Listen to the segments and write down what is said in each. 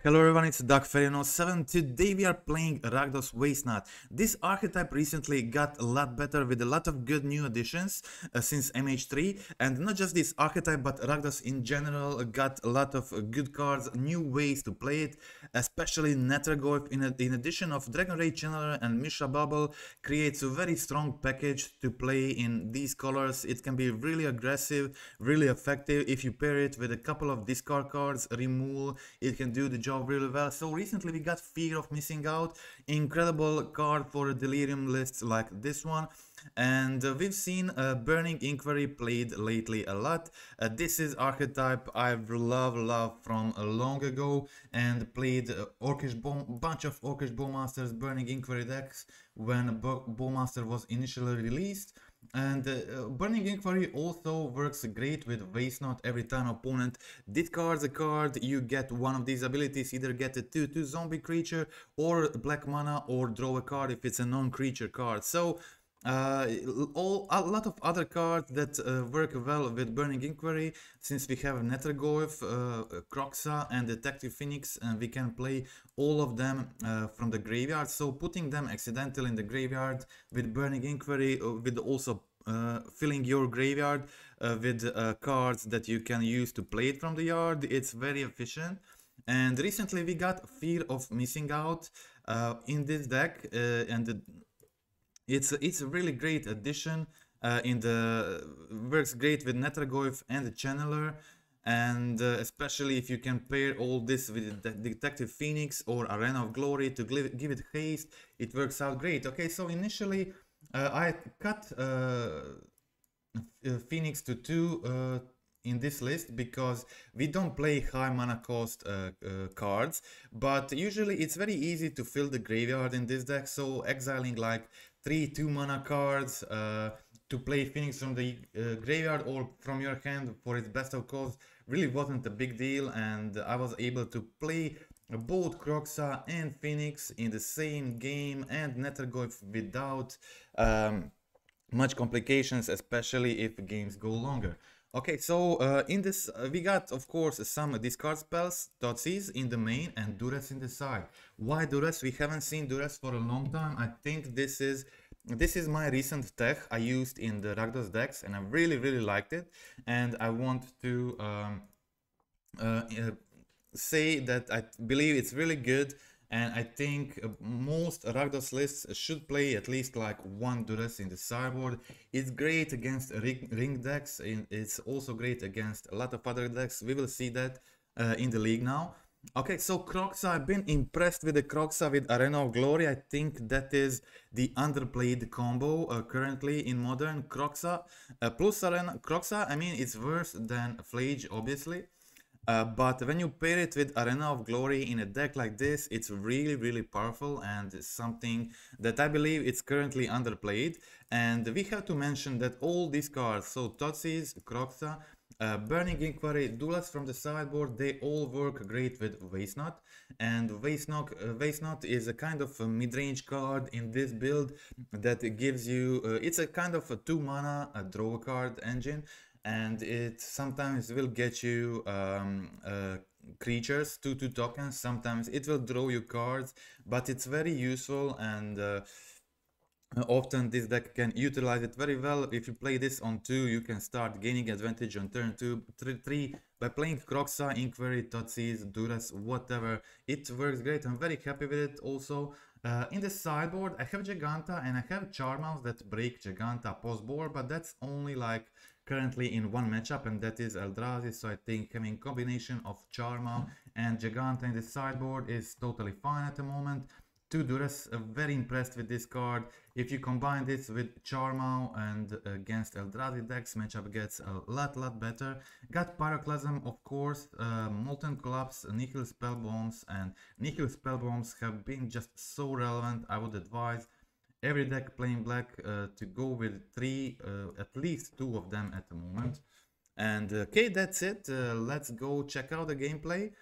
Hello everyone, it's DuskFairy07. Today we are playing Rakdos Wastenot. This archetype recently got a lot better with a lot of good new additions since MH3, and not just this archetype but Rakdos in general got a lot of good cards, new ways to play it, especially Nethergoyf in addition of Dragonray Channeler and Mishra Bubble creates a very strong package to play in these colors. It can be really aggressive, really effective if you pair it with a couple of discard cards, removal, it can do the job really well. So recently we got Fear of Missing Out, incredible card for Delirium lists like this one. And we've seen Burning Inquiry played lately a lot. This is archetype I've loved from long ago and played bunch of Orcish Bowmasters Burning Inquiry decks when Bowmaster was initially released. And Burning Inquiry also works great with Wastenot. Every time opponent discards a card, you get one of these abilities, either get a 2/2 zombie creature or black mana, or draw a card if it's a non-creature card. So a lot of other cards that work well with Burning Inquiry, since we have Nethergoyf, Kroxa and Detective Phoenix, and we can play all of them from the graveyard. So putting them accidentally in the graveyard with Burning Inquiry, with also filling your graveyard with cards that you can use to play it from the yard, it's very efficient. And recently we got Fear of Missing Out in this deck, and it's a really great addition. Works great with Nethergoyf and the Channeler, and especially if you can pair all this with Detective Phoenix or Arena of Glory to give it haste, it works out great. Okay, so initially I cut Phoenix to 2 in this list because we don't play high mana cost cards, but usually it's very easy to fill the graveyard in this deck, so exiling like 3 2-mana cards to play Phoenix from the graveyard or from your hand for its best of cost really wasn't a big deal, and I was able to play both Kroxa and Phoenix in the same game and Nethergoyf without much complications, especially if games go longer. Okay, so in this we got, of course, some discard spells, Totsis in the main and Duress in the side. Why Duress? We haven't seen Duress for a long time. I think this is my recent tech I used in the Rakdos decks, and I really liked it. And I want to say that I believe it's really good. And I think most Rakdos lists should play at least like one Duress in the sideboard. It's great against ring decks, and it's also great against a lot of other decks. We will see that in the league now. Okay, so Kroxa, I've been impressed with the Kroxa with Arena of Glory. I think that is the underplayed combo currently in Modern. Kroxa plus Arena. Kroxa, I mean, it's worse than Flage, obviously. But when you pair it with Arena of Glory in a deck like this, it's really powerful, and something that I believe it's currently underplayed. And we have to mention that all these cards, so Totsis, Kroxa, Burning Inquiry, Duelist from the sideboard, they all work great with Wastenot. And Wastenot is a kind of a mid-range card in this build that gives you, it's a kind of a 2-mana draw card engine. And it sometimes will get you creatures, 2/2 tokens. Sometimes it will draw you cards, but it's very useful, and often this deck can utilize it very well. If you play this on 2, you can start gaining advantage on turn 2, 3 by playing Kroxa, Inquiry, Totsis, Duress, whatever. It works great. I'm very happy with it. Also, in the sideboard, I have Giganta and I have Charmouse that break Giganta post-board, but that's only like currently in one matchup, and that is Eldrazi. So I think having combination of Charmouse and Giganta in the sideboard is totally fine at the moment. 2 Duress, very impressed with this card. If you combine this with Charmouse and against Eldrazi decks, matchup gets a lot better. Got Pyroclasm, of course, Molten Collapse, Nihil Spellbombs, and Nihil Spellbombs have been just so relevant. I would advise every deck playing black to go with 3, at least 2 of them at the moment. And okay, that's it. Let's go check out the gameplay.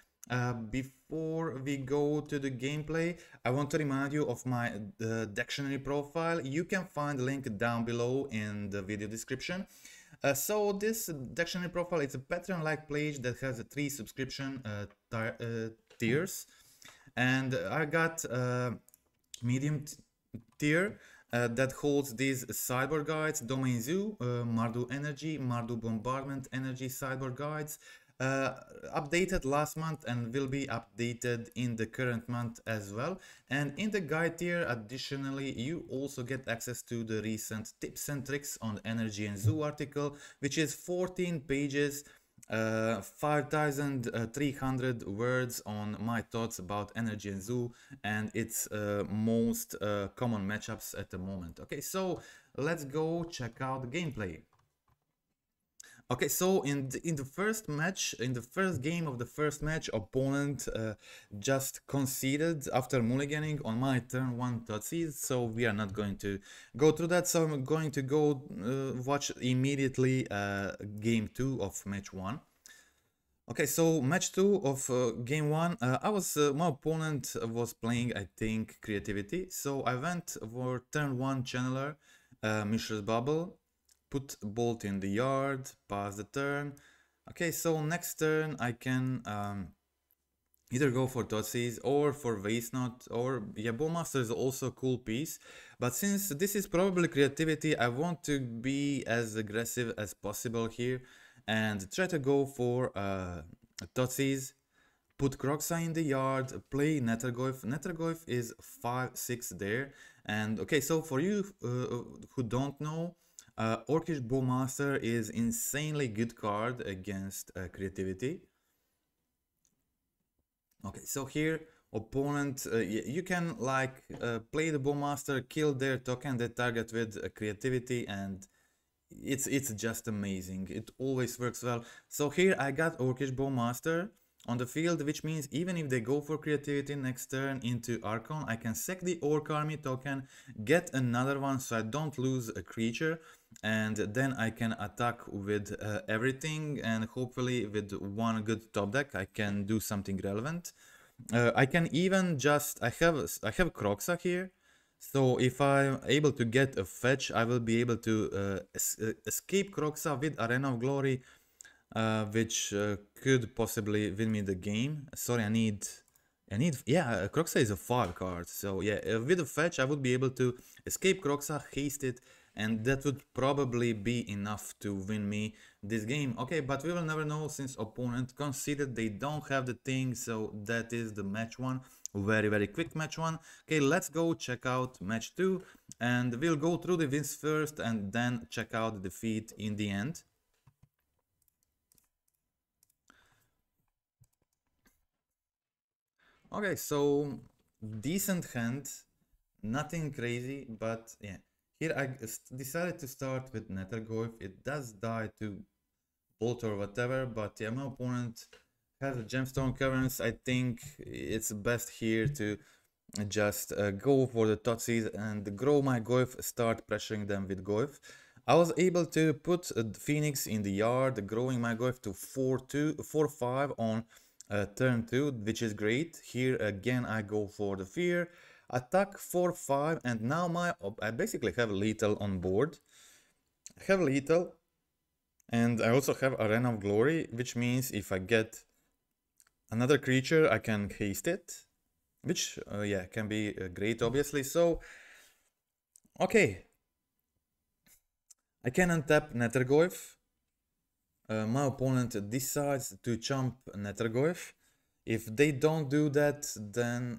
Before we go to the gameplay, I want to remind you of my Decktionary profile. You can find the link down below in the video description. So this Decktionary profile is a Patreon-like page that has a 3 subscription tiers, and I got medium tier that holds these sideboard guides: Domain Zoo, Mardu Energy, Mardu Bombardment Energy sideboard guides, updated last month and will be updated in the current month as well. And in the guide tier, additionally, you also get access to the recent tips and tricks on Energy and Zoo article, which is 14 pages, 5,300 words on my thoughts about Energy and Zoo and its most common matchups at the moment. Okay, so let's go check out the gameplay. Okay, so in the first match, in the first game of the first match, opponent just conceded after mulliganing on my turn 1 Thoughtseize, so we are not going to go through that. So I'm going to go watch immediately game 2 of match 1. Okay, so match 2 of game 1, my opponent was playing, I think, creativity. So I went for turn 1 channeler, Mishra's Bubble, put Bolt in the yard, pass the turn. Okay, so next turn I can either go for Thoughtseize or for Waste Not, or yeah, Bowmaster is also a cool piece. But since this is probably creativity, I want to be as aggressive as possible here and try to go for Thoughtseize, put Kroxa in the yard, play Nethergoyf. Nethergoyf is 5/6 there. And okay, so for you who don't know, Orcish Bowmaster is insanely good card against creativity. Okay, so here opponent, you can like play the Bowmaster, kill their token, they target with creativity, and it's just amazing. It always works well. So here I got Orcish Bowmaster on the field, which means even if they go for creativity next turn into Archon, I can sack the Orc Army token, get another one so I don't lose a creature, and then I can attack with everything, and hopefully with one good top deck I can do something relevant. I can even just, I have Kroxa here, so if I'm able to get a fetch, I will be able to escape Kroxa with Arena of Glory, which could possibly win me the game. Sorry, yeah, Kroxa is a 5 card, so yeah, with a fetch I would be able to escape Kroxa, haste it, and that would probably be enough to win me this game. Okay, but we will never know since opponent conceded they don't have the thing, so that is the match 1. Very quick match 1. Okay, let's go check out match 2, and we'll go through the wins first and then check out the defeat in the end. Okay, so decent hand, nothing crazy, but yeah. Here I decided to start with Nethergoyf. It does die to Bolt or whatever, but yeah, my opponent has a Gemstone Caverns. I think it's best here to just go for the Thoughtseize and grow my Goyf, start pressuring them with Goyf. I was able to put Phoenix in the yard, growing my Goyf to 4-5 on turn 2, which is great. Here again I go for the Fear, attack 4-5, and now I basically have lethal on board. I have lethal, and I also have Arena of Glory, which means if I get another creature I can haste it, which yeah, can be great obviously. So okay, I can untap Nethergoyf. My opponent decides to chump Nethergoyf. If they don't do that, then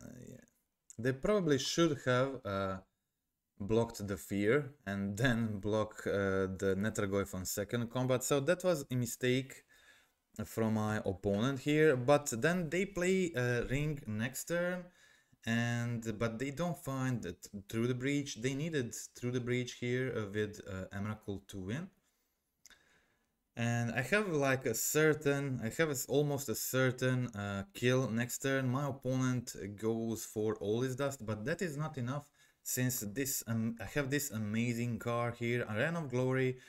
they probably should have blocked the Fear and then block the Nethergoyf on second combat. So that was a mistake from my opponent here. But then they play Ring next turn, but they don't find it Through the Breach. They needed Through the Breach here with Emrakul to win. And I have like almost a certain kill next turn. My opponent goes for All Is Dust, but that is not enough since I have this amazing card here, Arena of Glory,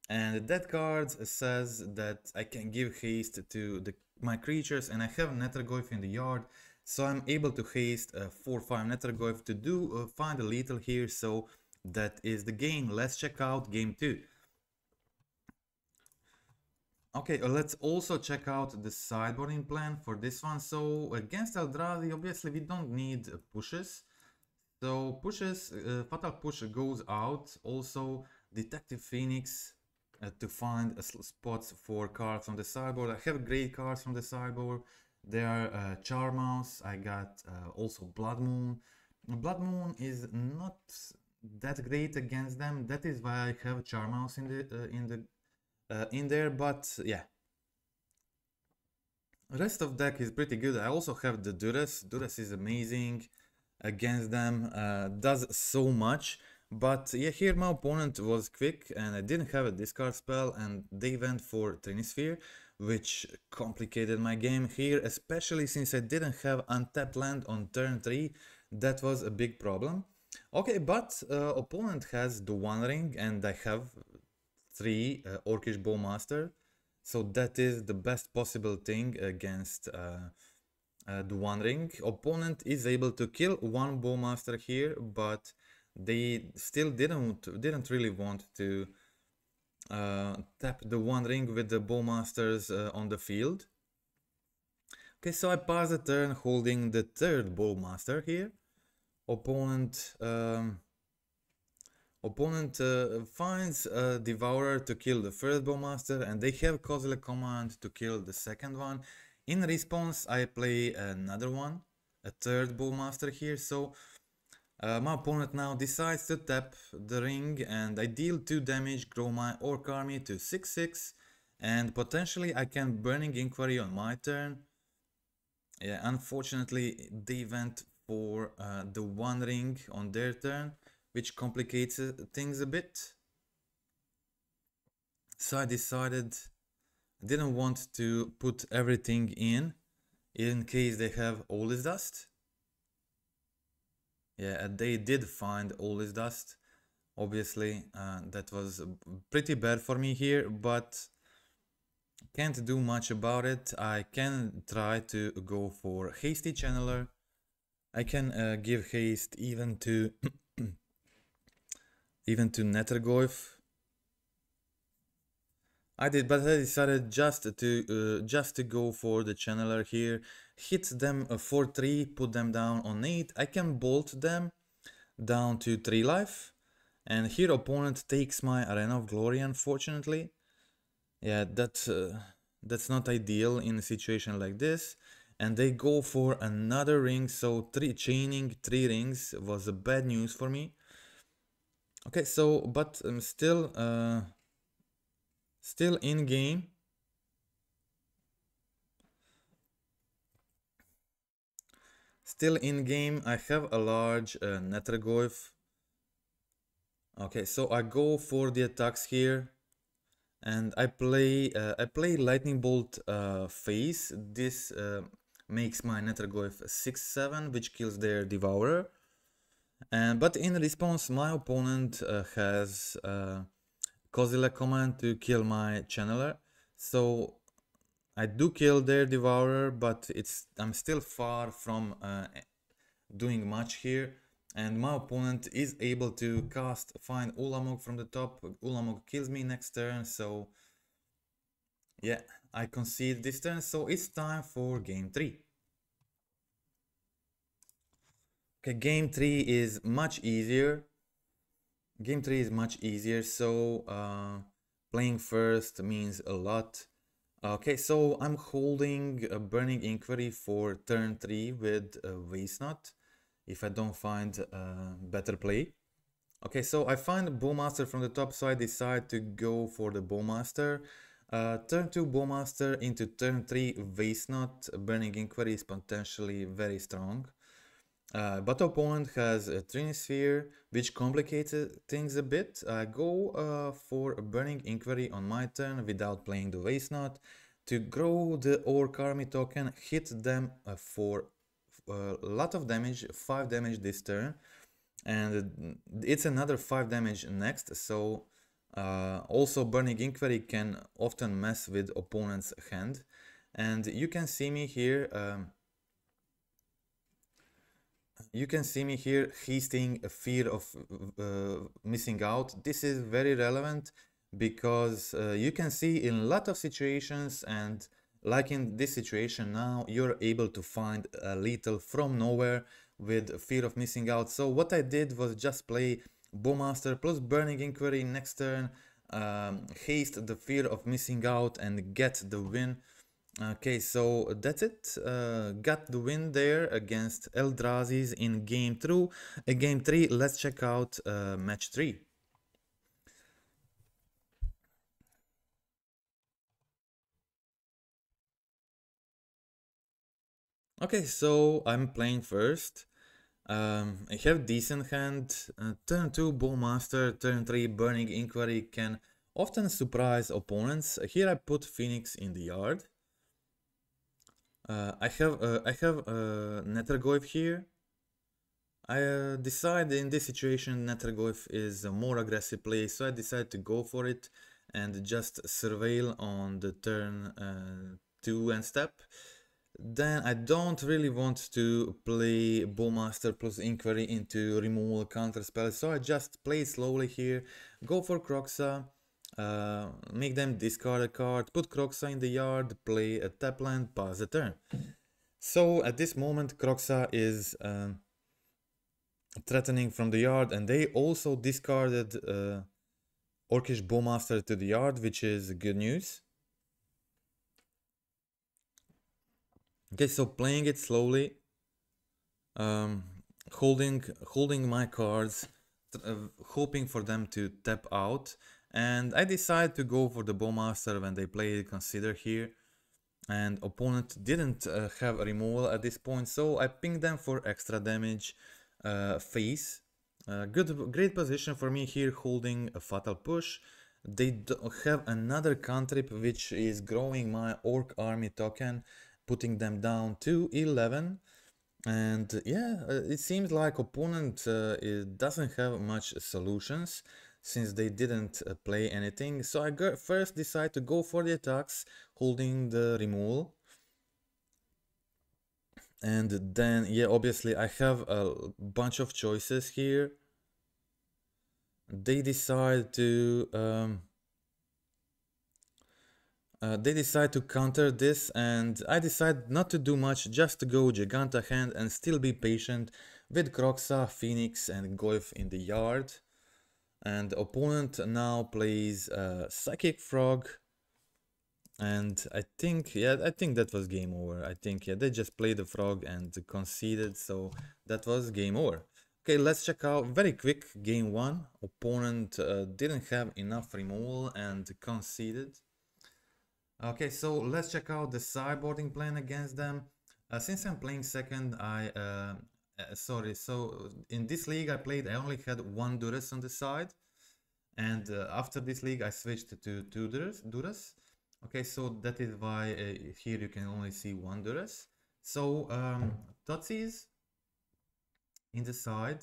and that card says that I can give haste to my creatures, and I have Nethergoyf in the yard, so I'm able to haste 4-5 Nethergoyf to find a lethal here. So that is the game. Let's check out game 2. Okay, let's also check out the sideboarding plan for this one. So against Eldrazi, obviously we don't need pushes. So pushes, Fatal Push goes out. Also Detective Phoenix to find spots for cards on the sideboard. I have great cards from the sideboard. There are Charmouse. I got also Blood Moon. Blood Moon is not that great against them. That is why I have Charmouse in there. But yeah, rest of deck is pretty good. I also have the Duras. Duras is amazing against them, does so much. But yeah, here my opponent was quick and I didn't have a discard spell and they went for Trinisphere, which complicated my game here, especially since I didn't have untapped land on turn 3. That was a big problem. Okay, but opponent has the One Ring and I have 3 Orcish Bowmaster. So that is the best possible thing against the One Ring. Opponent is able to kill one Bowmaster here, but they still didn't really want to tap the One Ring with the Bowmasters on the field. Okay, so I pass the turn holding the third Bowmaster here. Opponent finds a Devourer to kill the first Bowmaster, and they have Kozilek command to kill the second one. In response, I play another one, a third Bowmaster here, so my opponent now decides to tap the ring and I deal 2 damage, grow my Orc army to 6/6, and potentially I can Burning Inquiry on my turn. Yeah, unfortunately they went for the One Ring on their turn, which complicates things a bit. So I decided I didn't want to put everything in case they have Oldest Dust. Yeah, they did find Oldest Dust. Obviously, that was pretty bad for me here, but can't do much about it. I can try to go for Hasty Channeler. I can give haste even to even to Nethergoyf. I did, but I decided just to go for the Channeler here. Hit them for 3, put them down on 8. I can bolt them down to 3 life. And here opponent takes my Arena of Glory, unfortunately. Yeah, that's not ideal in a situation like this. And they go for another ring, so chaining 3 rings was a bad news for me. Okay, so, but I'm still in game. Still in game, I have a large Nethergoyf. Okay, so I go for the attacks here. And I play Lightning Bolt phase. This makes my Nethergoyf 6/7, which kills their Devourer. But in response, my opponent has Kozilek command to kill my Channeler. So I do kill their Devourer, but I'm still far from doing much here. And my opponent is able to find Ulamog from the top. Ulamog kills me next turn, so yeah, I concede this turn, so it's time for game 3. Okay, game 3 is much easier. Game 3 is much easier, so playing first means a lot. Okay, so I'm holding a Burning Inquiry for turn 3 with a Waste Knot, if I don't find a better play. Okay, so I find a Bowmaster from the top, so I decide to go for the Bowmaster. Turn 2 Bowmaster into turn 3 Waste Knot. Burning Inquiry is potentially very strong. But opponent has a Trinisphere, which complicates things a bit. I go for a Burning Inquiry on my turn without playing the Waste Knot to grow the Orc Army token, hit them for a lot of damage, 5 damage this turn, and it's another 5 damage next, so also Burning Inquiry can often mess with opponent's hand. And you can see me here hasting a fear of missing out. This is very relevant because you can see in a lot of situations, and like in this situation now, you're able to find a lethal from nowhere with fear of missing out. So what I did was just play Bowmaster plus Burning Inquiry next turn, haste the fear of missing out and get the win. Okay, so that's it. Got the win there against Eldrazi's in game 3. Let's check out match 3. Okay, so I'm playing first. I have decent hand. Turn 2 Bowmaster, turn 3 Burning Inquiry can often surprise opponents. Here I put Phoenix in the yard. I have Nethergoyf here. I decide in this situation Nethergoyf is a more aggressive play, so I decide to go for it and just surveil on the turn 2 and step. Then I don't really want to play Bowmaster plus Inquiry into removal counterspell, so I just play slowly here, go for Kroxa, make them discard a card, put Kroxa in the yard, play a tap land, pass the turn. So at this moment Kroxa is threatening from the yard, and they also discarded Orcish Bowmaster to the yard, which is good news. Okay, so playing it slowly, holding my cards, hoping for them to tap out, and I decide to go for the Bowmaster when they play Consider here, and opponent didn't have a removal at this point, so I ping them for extra damage. Face. Great position for me here, holding a Fatal Push. They have another cantrip which is growing my Orc army token, putting them down to 11. And yeah, it seems like opponent doesn't have much solutions since they didn't play anything. So I first decide to go for the attacks, holding the removal. And then, yeah, obviously I have a bunch of choices here. They decide to counter this, and I decide not to do much, just to go Giganta hand and still be patient with Kroxa, Phoenix, and Goyf in the yard. And the opponent now plays Psychic Frog. And I think that was game over. I think, yeah, they just played the frog and conceded, so that was game over. Okay, let's check out very quick game 1. Opponent didn't have enough removal and conceded. Okay, so let's check out the sideboarding plan against them. Since I'm playing second, sorry, so in this league I only had 1 Duras on the side, and after this league I switched to 2 Duras. Okay, so that is why here you can only see 1 Duras. So Totsis in the side,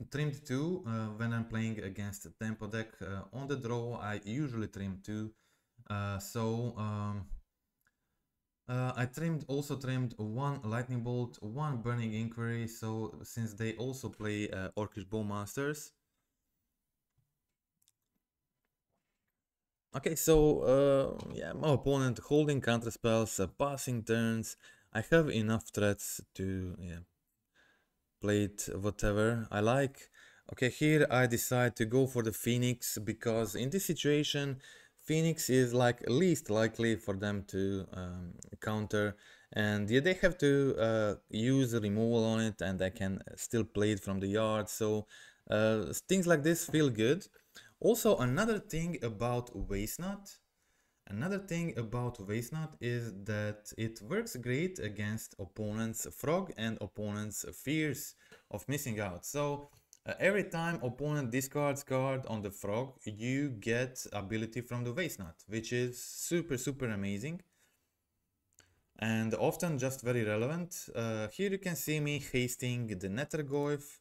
trimmed 2 when I'm playing against a tempo deck. On the draw I usually trim 2. I also trimmed 1 Lightning Bolt, 1 Burning Inquiry, so since they also play Orcish Bowmasters. Okay, so yeah, my opponent holding counterspells, passing turns. I have enough threats to play it whatever I like. Okay, here I decide to go for the Phoenix because in this situation Phoenix is like least likely for them to counter, and yeah, they have to use a removal on it, and I can still play it from the yard. So things like this feel good. Also, another thing about Wastenot is that it works great against opponents' frog and opponents' fears of missing out. So every time opponent discards card on the frog, you get ability from the Wastenot, which is super amazing and often just very relevant. Here you can see me hasting the Nethergoyf.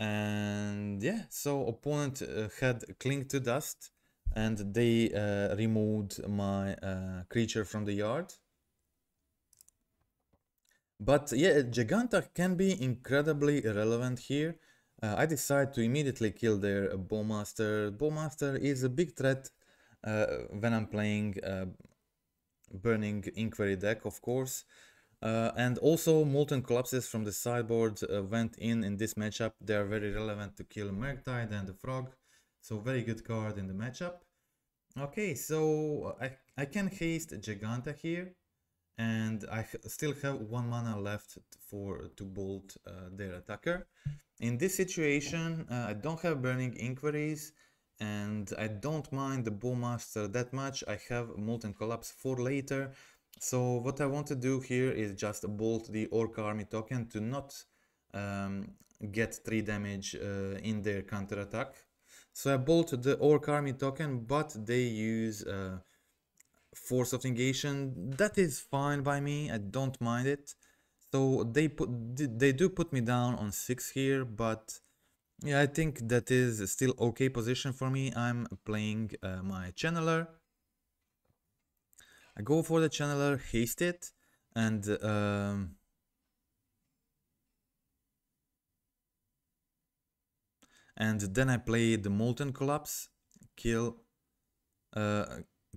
And yeah, so opponent had Cling to Dust, and they removed my creature from the yard. But yeah, Giganta can be incredibly relevant here. I decide to immediately kill their Bowmaster. Bowmaster is a big threat when I'm playing Burning Inquiry deck, of course. And also Molten Collapses from the sideboard went in this matchup. They are very relevant to kill Murktide and the Frog. So very good card in the matchup. Okay, so I can haste Giganta here. And I still have 1 mana left to bolt their attacker. In this situation, I don't have Burning Inquiries, and I don't mind the Bowmaster that much. I have Molten Collapse for later. So what I want to do here is just bolt the Orc Army token to not get 3 damage in their counter attack. So I bolt the Orc Army token, but they use Force of Negation. That is fine by me, I don't mind it. So they do put me down on 6 here, but yeah, I think that is still okay position for me. I'm playing my Channeler. I go for the Channeler, haste it, and then I play the Molten Collapse, kill,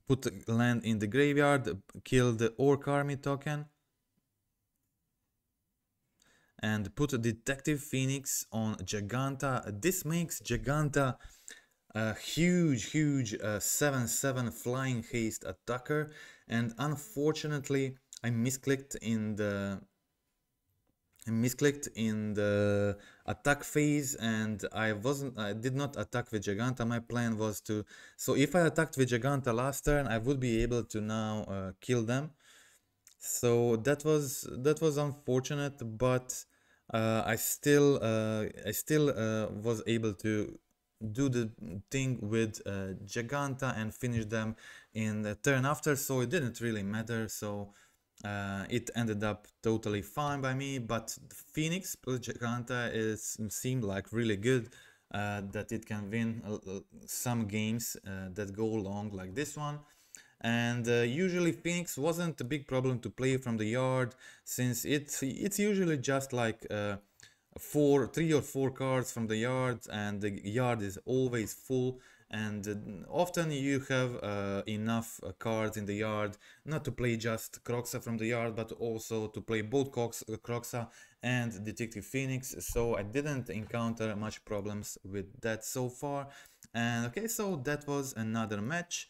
put land in the graveyard, kill the Orc Army token, and put a Detective Phoenix on Giganta. This makes Giganta a huge 7/7 flying haste attacker, and unfortunately I misclicked in the attack phase, and I did not attack with Giganta. My plan was to, so if I attacked with Giganta last turn, I would be able to now kill them. So that was unfortunate, but I still was able to do the thing with Giganta and finish them in the turn after, so it didn't really matter. So it ended up totally fine by me, but the Phoenix plus Giganta seemed like really good, that it can win some games that go long like this one. And usually Phoenix wasn't a big problem to play from the yard, since it's usually just like 3 or 4 cards from the yard, and the yard is always full, and often you have enough cards in the yard not to play just Kroxa from the yard, but also to play both Kroxa and Detective Phoenix. So I didn't encounter much problems with that so far. And okay, so that was another match.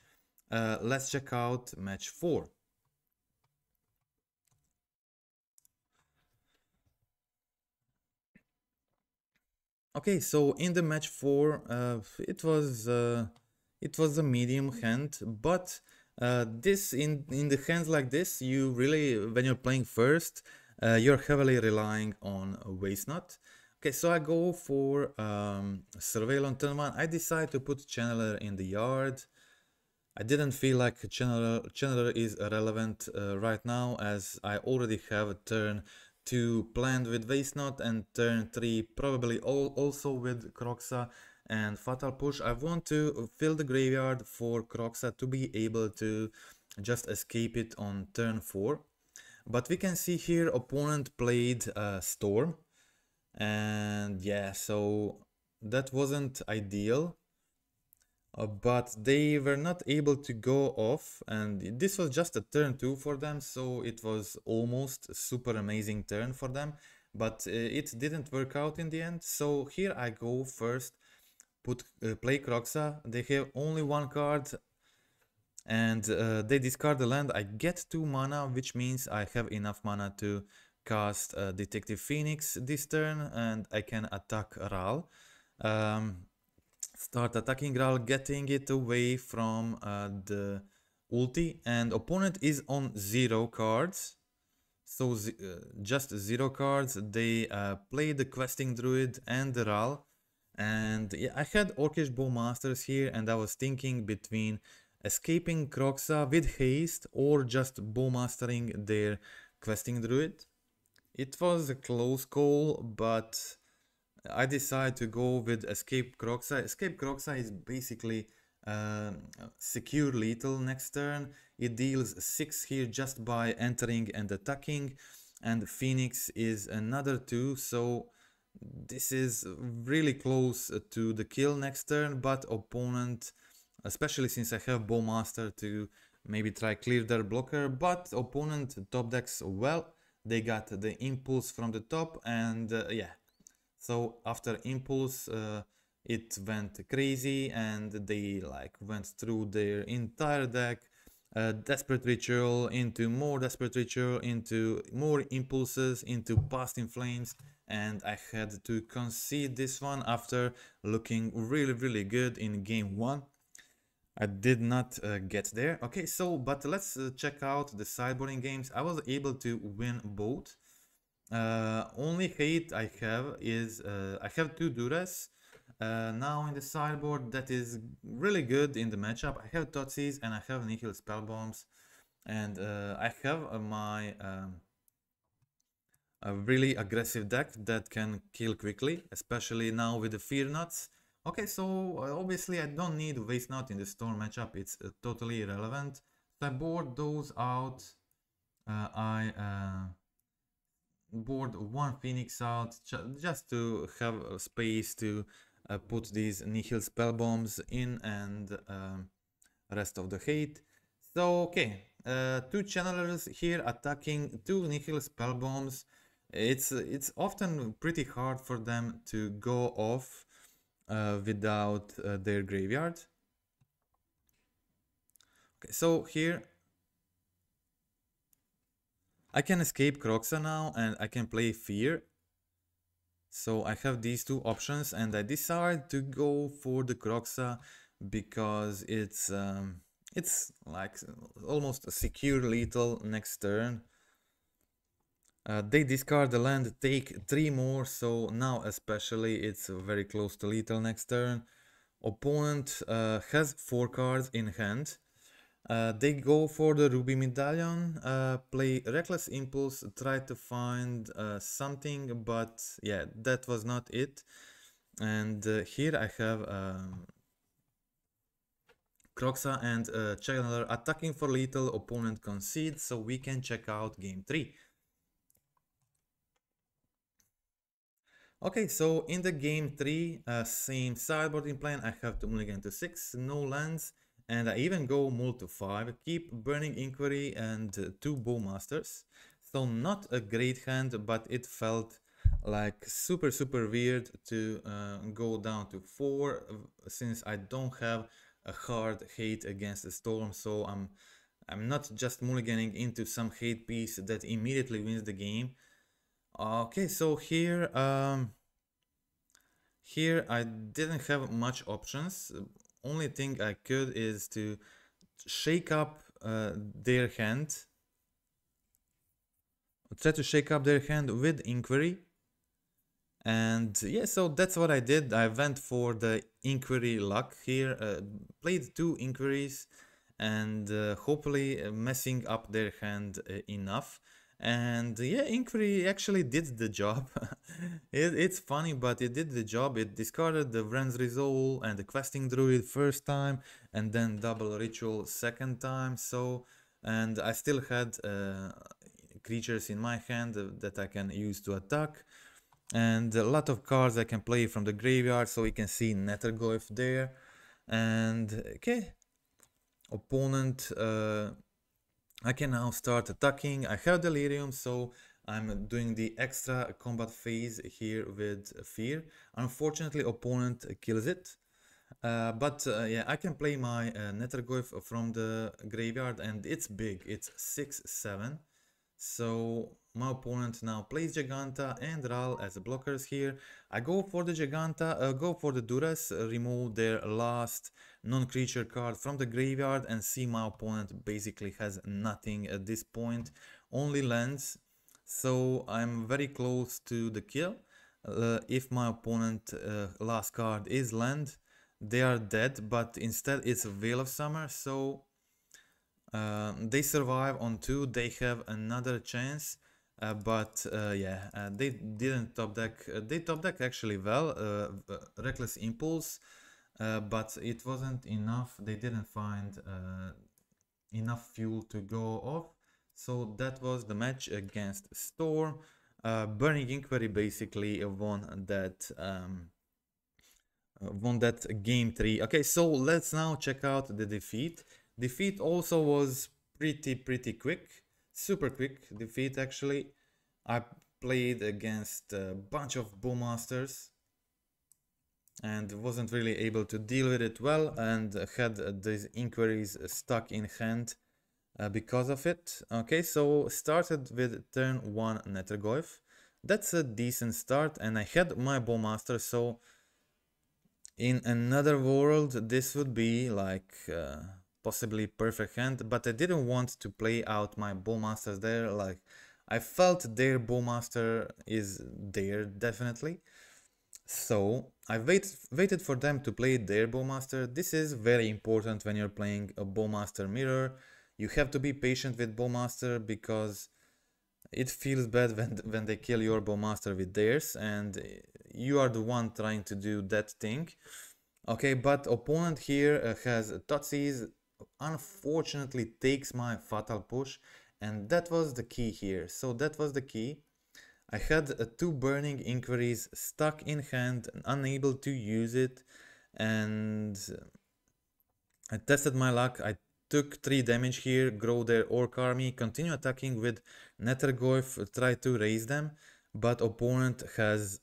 Let's check out match 4. Okay, so in the match 4, it was a medium hand, but this in the hands like this, you really, when you're playing first, you're heavily relying on Waste Not. Okay, so I go for Surveil on turn 1. I decide to put Channeler in the yard. I didn't feel like Channeler is relevant right now, as I already have a turn 2 planned with Waste Not, and turn 3 probably also with Kroxa and Fatal Push. I want to fill the graveyard for Kroxa to be able to just escape it on turn 4. But we can see here opponent played Storm, and yeah, so that wasn't ideal. But they were not able to go off, and this was just a turn 2 for them, so it was almost a super amazing turn for them, but it didn't work out in the end. So here I go first, play Kroxa. They have only 1 card, and they discard the land. I get 2 mana, which means I have enough mana to cast Detective Phoenix this turn, and I can attack Ral. Start attacking Ral, getting it away from the ulti, and opponent is on 0 cards. So just 0 cards. They play the Questing Druid and the Ral, and yeah, I had Orcish Bowmasters here, and I was thinking between escaping Kroxa with haste or just Bowmastering their Questing Druid. It was a close call, but I decide to go with Escape Kroxa. Escape Kroxa is basically secure lethal next turn. It deals 6 here just by entering and attacking, and Phoenix is another 2, so this is really close to the kill next turn, but opponent, especially since I have Bowmaster to maybe try clear their blocker, but opponent top decks well. They got the impulse from the top, and yeah. So after impulse, it went crazy, and they like went through their entire deck. Desperate Ritual into more Desperate Ritual into more impulses into Past in Flames, and I had to concede this one after looking really good in game 1. I did not get there. Okay, so but let's check out the sideboarding games. I was able to win both. Only hate I have is I have 2 Duras now in the sideboard that is really good in the matchup. I have Totsis and I have Nihil Spellbombs, and I have my a really aggressive deck that can kill quickly, especially now with the Fear Nuts. Okay, so obviously I don't need Waste Nut in the Storm matchup, it's totally irrelevant. So I board those out. I board 1 Phoenix out just to have a space to put these Nihil Spellbombs in, and rest of the hate. So okay, 2 Channelers here attacking 2 Nihil Spellbombs. It's often pretty hard for them to go off without their graveyard. Okay, so here I can escape Kroxa now and I can play Fear. So I have these 2 options, and I decide to go for the Kroxa because it's like almost a secure lethal next turn. They discard the land, take 3 more, so now especially it's very close to lethal next turn. Opponent has 4 cards in hand. They go for the Ruby Medallion, play Reckless Impulse, try to find something, but yeah, that was not it. And here I have Kroxa and Channeler attacking for lethal, opponent concedes, so we can check out game 3. Okay, so in the game 3, same sideboarding plan, I have to mulligan to 6, no lands, and I even go mull to 5, keep Burning Inquiry and 2 Bowmasters. So not a great hand, but it felt like super weird to go down to 4, since I don't have a hard hate against the Storm, so I'm not just mulliganing into some hate piece that immediately wins the game. Okay, so here I didn't have much options. Only thing I could is to shake up their hand. Try to shake up their hand with Inquiry. And yeah, so that's what I did. I went for the Inquiry luck here, played 2 Inquiries, and hopefully messing up their hand enough. And yeah, Inquiry actually did the job. It's funny, but it did the job. It discarded the Wren's Resolve and the Questing Druid first time, and then double Ritual second time. So, and I still had creatures in my hand that I can use to attack. And a lot of cards I can play from the graveyard, so we can see Nethergoyf there. And okay, opponent, I can now start attacking. I have Delirium, so I'm doing the extra combat phase here with Fear. Unfortunately, opponent kills it. But yeah, I can play my Nethergoyf from the graveyard, and it's big. It's 6/7. So my opponent now plays Giganta and Ral as blockers here. I go for the Giganta, go for the Duras, remove their last non-creature card from the graveyard, and see my opponent basically has nothing at this point, only lands. So I'm very close to the kill. If my opponent last card is land, they are dead, but instead it's Veil of Summer, so they survive on 2, they have another chance, but yeah, they didn't top deck. They top deck actually well, Reckless Impulse, but it wasn't enough. They didn't find enough fuel to go off. So that was the match against Storm. Burning Inquiry basically won that game 3. Okay, so let's now check out the defeat. Defeat also was pretty quick, super quick defeat actually. I played against a bunch of bowmasters and wasn't really able to deal with it well, and had these inquiries stuck in hand because of it. Okay, so started with turn 1 Nethergoyf. That's a decent start, and I had my bowmaster, so in another world this would be like possibly perfect hand, but I didn't want to play out my bowmasters there. Like, I felt their bowmaster is there definitely, so I waited for them to play their bowmaster. This is very important when you're playing a bowmaster mirror. You have to be patient with bowmaster because it feels bad when they kill your bowmaster with theirs and you are the one trying to do that thing. Okay, but opponent here has Totsis, unfortunately takes my fatal push, and that was the key here. So that was the key. I had 2 burning inquiries stuck in hand, unable to use it, and I tested my luck. I took 3 damage here, grow their orc army, continue attacking with Nethergoyf, try to raise them, but opponent has,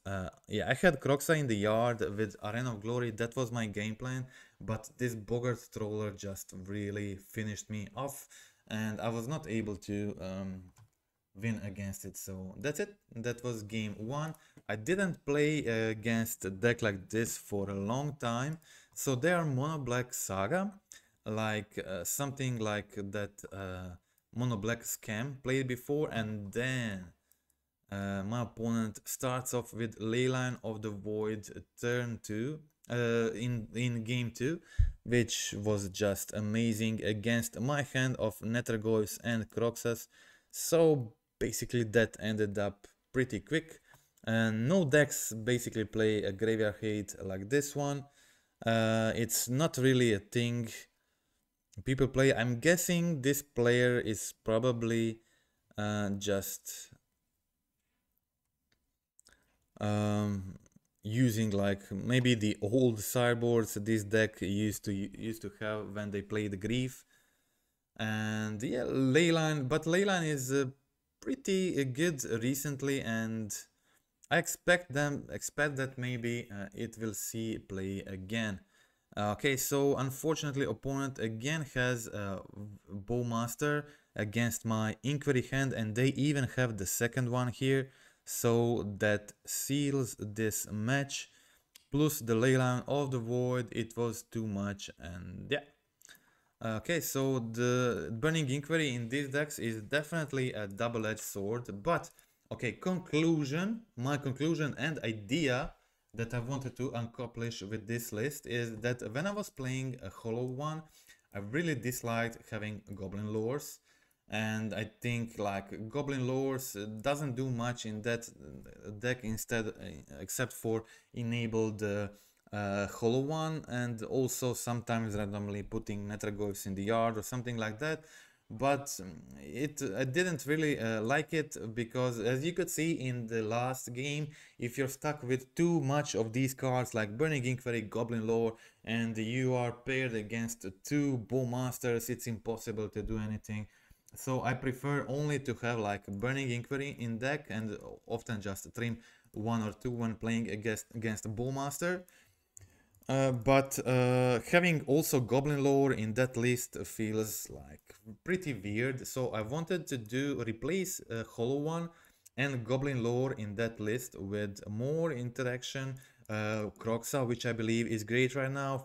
yeah, I had Kroxa in the yard with Arena of Glory, that was my game plan, but this Boggart Troller just really finished me off, and I was not able to win against it. So that's it, that was game 1. I didn't play against a deck like this for a long time, so they are mono black Saga, like something like that mono black Scam played before, and then my opponent starts off with Leyline of the Void turn 2 in game 2, which was just amazing against my hand of Nethergoyfs and Kroxas. So basically that ended up pretty quick, and no decks basically play a graveyard hate like this one. It's not really a thing people play. I'm guessing this player is probably just using like maybe the old sideboards this deck used to have when they played Grief. And yeah, Leyline, but Leyline is pretty good recently, and I expect that maybe it will see play again. Okay, so unfortunately opponent again has a Bowmaster against my Inquiry hand, and they even have the second one here, so that seals this match. Plus the Leyline of the Void, it was too much, and yeah. Okay, so the Burning Inquiry in these decks is definitely a double-edged sword, but okay, my conclusion and idea that I wanted to accomplish with this list is that when I was playing a Hollow one, I really disliked having Goblin Lores, and I think like Goblin Lores doesn't do much in that deck instead, except for enable the Hollow one, and also sometimes randomly putting Nethergoyfs in the yard or something like that. But I didn't really like it, because as you could see in the last game, if you're stuck with too much of these cards like Burning Inquiry, Goblin Lore, and you are paired against 2 Bowmasters, it's impossible to do anything. So I prefer only to have like Burning Inquiry in deck, and often just trim 1 or 2 when playing against a Bowmaster. But having also Goblin Lore in that list feels like pretty weird, so I wanted to replace Hollow one and Goblin Lore in that list with more interaction. Kroxa, which I believe is great right now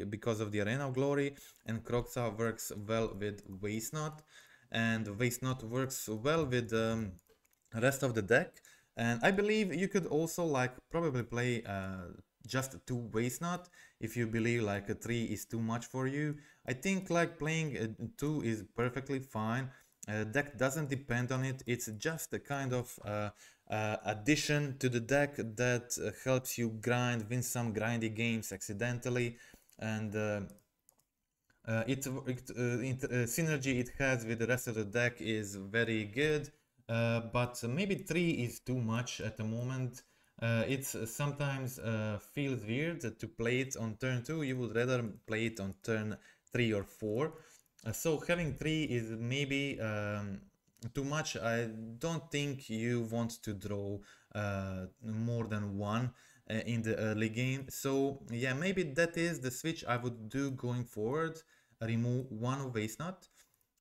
because of the Arena of Glory, and Kroxa works well with Waste Not, and Waste Not works well with rest of the deck. And I believe you could also like probably play just 2 Waste Not if you believe like a 3 is too much for you. I think like playing 2 is perfectly fine. Deck doesn't depend on it. It's just a kind of addition to the deck that helps you win some grindy games accidentally, and synergy it has with the rest of the deck is very good. but maybe 3 is too much at the moment. It's sometimes feels weird to play it on turn 2. You would rather play it on turn 3 or 4. So having 3 is maybe too much. I don't think you want to draw more than 1 in the early game. So yeah, maybe that is the switch I would do going forward. Remove 1 Waste Not.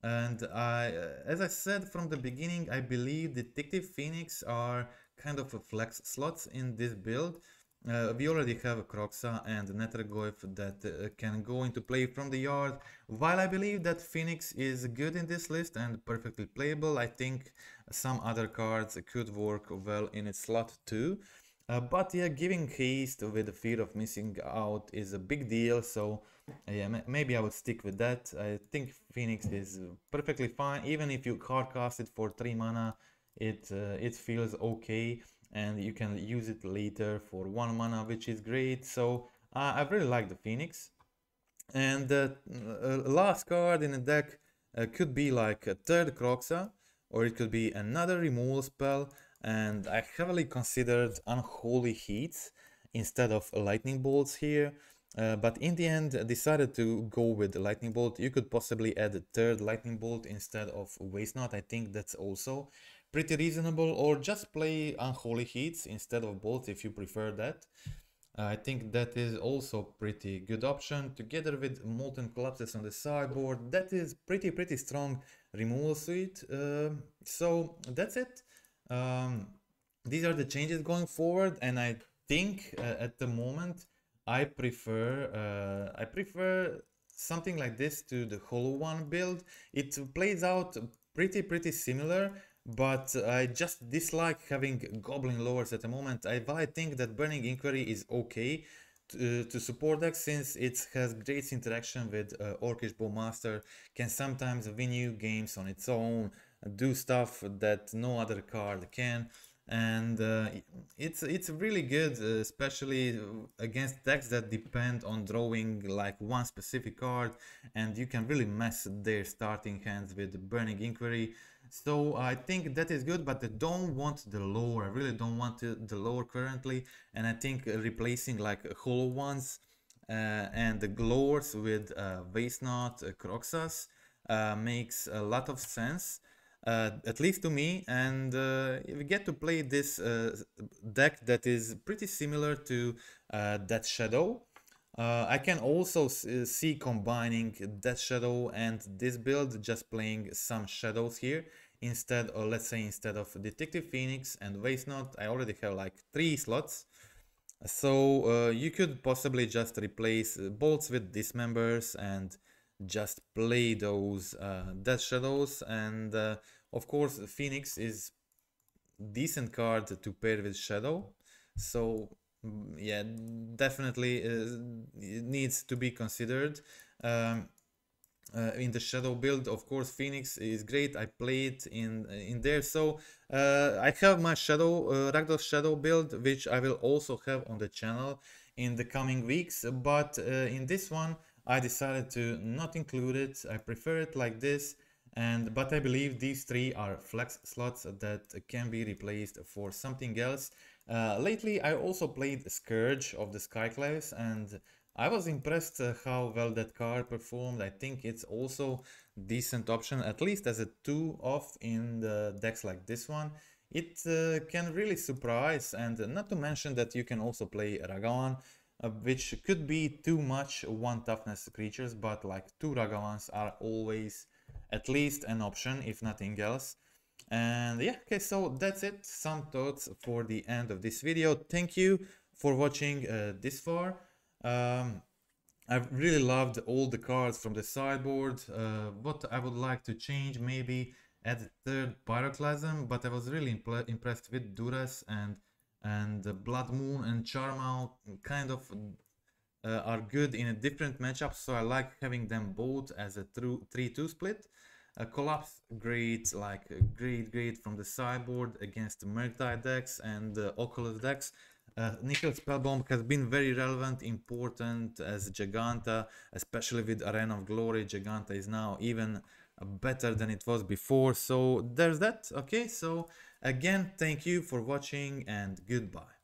And as I said from the beginning, I believe Detective Phoenix are kind of a flex slots in this build. We already have a Croxa and Nethergoyf that can go into play from the yard. While I believe that Phoenix is good in this list and perfectly playable, I think some other cards could work well in its slot too. But yeah, giving haste with the fear of missing out is a big deal, so yeah, maybe I would stick with that. I think Phoenix is perfectly fine, even if you hard cast it for 3 mana, it feels okay, and you can use it later for 1 mana, which is great. So I really like the Phoenix. And the last card in the deck could be like a third Croxa, or it could be another removal spell. And I heavily considered Unholy Heats instead of Lightning Bolts here. But in the end, I decided to go with the Lightning Bolt. You could possibly add a third Lightning Bolt instead of Waste Not. I think that's also pretty reasonable. Or just play Unholy Heats instead of Bolts if you prefer that. I think that is also pretty good option. Together with Molten Collapses on the sideboard, that is pretty strong removal suite. So that's it. These are the changes going forward, and I think at the moment I prefer something like this to the Hollow One build. It plays out pretty similar, but I just dislike having Goblin Lords at the moment. While I think that Burning Inquiry is okay to support deck, since it has great interaction with Orcish Bowmaster, can sometimes win you games on its own, do stuff that no other card can, and it's really good, especially against decks that depend on drawing like one specific card, and you can really mess their starting hands with Burning Inquiry. So I think that is good, but I don't want the lore. I really don't want the lore currently, and I think replacing like Hollow Ones and the Glores with Waste Not Croxas makes a lot of sense. At least to me, and we get to play this deck that is pretty similar to Death Shadow. I can also see combining Death Shadow and this build, just playing some shadows here instead, or let's say instead of Detective Phoenix and Waste Not. I already have like 3 slots. So you could possibly just replace bolts with dismembers and just play those Death Shadows, and of course Phoenix is decent card to pair with Shadow, so yeah, definitely it needs to be considered. In the Shadow build, of course, Phoenix is great. I play it in there. So I have my Rakdos Shadow build, which I will also have on the channel in the coming weeks. But in this one, I decided to not include it. I prefer it like this. But I believe these 3 are flex slots that can be replaced for something else. Lately, I also played Scourge of the Skyclaves, and I was impressed how well that card performed. I think it's also decent option, at least as a 2-off in the decks like this one. It can really surprise, and not to mention that you can also play Ragavan, which could be too much 1 toughness creatures, but like 2 Ragavans are always at least an option, if nothing else. And yeah, okay, so that's it. Some thoughts for the end of this video. Thank you for watching this far. I've really loved all the cards from the sideboard. What I would like to change, maybe add a 3rd Pyroclasm, but I was really impressed with Duras and Blood Moon and Charmau kind of are good in a different matchup, so I like having them both as a 3-2 split. Collapse, great, like great from the sideboard against Murktide decks and Oculus decks. Nickel Spellbomb has been very relevant, important as Giganta, especially with Arena of Glory. Giganta is now even better than it was before. So there's that. Okay, so again, thank you for watching and goodbye.